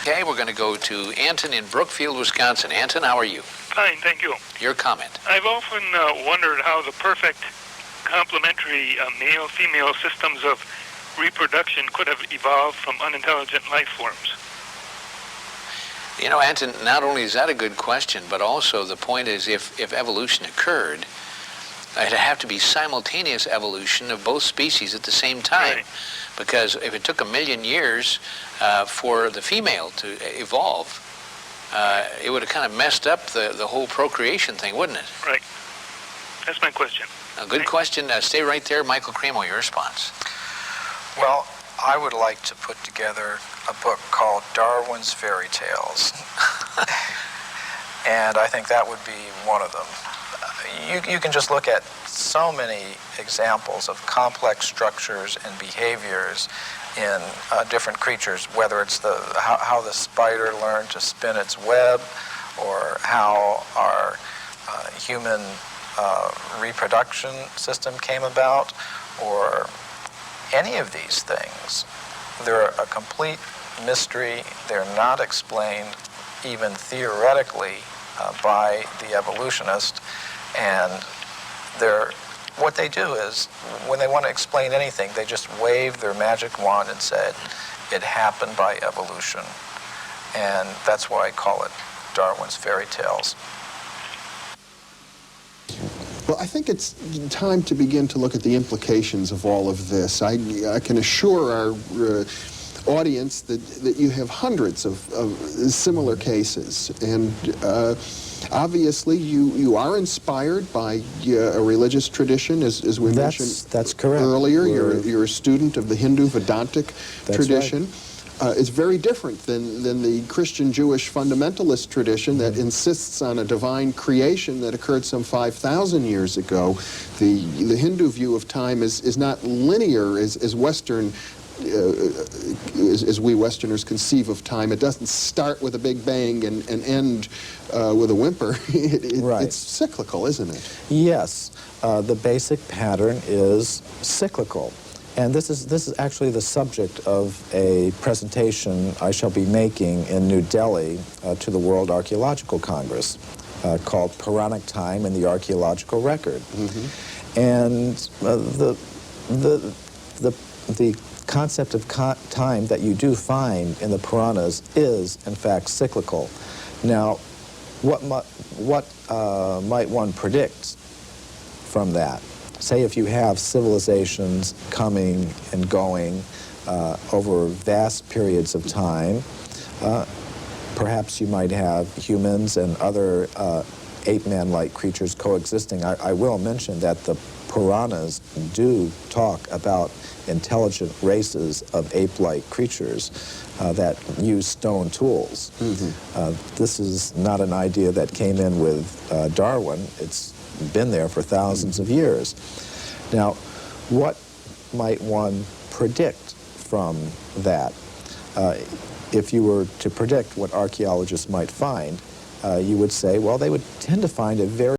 Okay, we're going to go to Anton in Brookfield, Wisconsin. Anton, how are you? Fine, thank you. Your comment. I've often wondered how the perfect complementary male-female systems of reproduction could have evolved from unintelligent life forms. You know, Anton, not only is that a good question, but also the point is if evolution occurred, it'd have to be simultaneous evolution of both species at the same time. Right. Because if it took 1 million years for the female to evolve, it would have kind of messed up the whole procreation thing, wouldn't it? Right. That's my question. A good question. Stay right there. Michael Cremo, your response. Well, I would like to put together a book called Darwin's Fairy Tales. And I think that would be one of them. You can just look at so many examples of complex structures and behaviors in different creatures, whether it's how the spider learned to spin its web, or how our human reproduction system came about, or any of these things. They're a complete mystery. They're not explained even theoretically by the evolutionist. And what they do is, when they want to explain anything, they just wave their magic wand and said, it happened by evolution. And that's why I call it Darwin's Fairy Tales. Well, I think it's time to begin to look at the implications of all of this. I can assure our audience that you have hundreds of similar cases. And obviously, you are inspired by a religious tradition, as we mentioned that's correct. Earlier. You're a student of the Hindu Vedantic tradition. Right. It's very different than the Christian Jewish fundamentalist tradition that insists on a divine creation that occurred some 5,000 years ago. The Hindu view of time is not linear as Western. As we Westerners conceive of time, it doesn't start with a big bang and end with a whimper. Right. It's cyclical, isn't it? Yes, the basic pattern is cyclical, and this is actually the subject of a presentation I shall be making in New Delhi to the World Archaeological Congress, called Puranic Time and the Archaeological Record. Mm-hmm. And the concept of time that you do find in the Puranas is, in fact, cyclical. Now, what might one predict from that? Say if you have civilizations coming and going over vast periods of time, perhaps you might have humans and other ape-man-like creatures coexisting. I will mention that the Puranas do talk about intelligent races of ape-like creatures that use stone tools. Mm-hmm. This is not an idea that came in with Darwin. It's been there for thousands of years. Now, what might one predict from that? If you were to predict what archaeologists might find, you would say, well, they would tend to find a very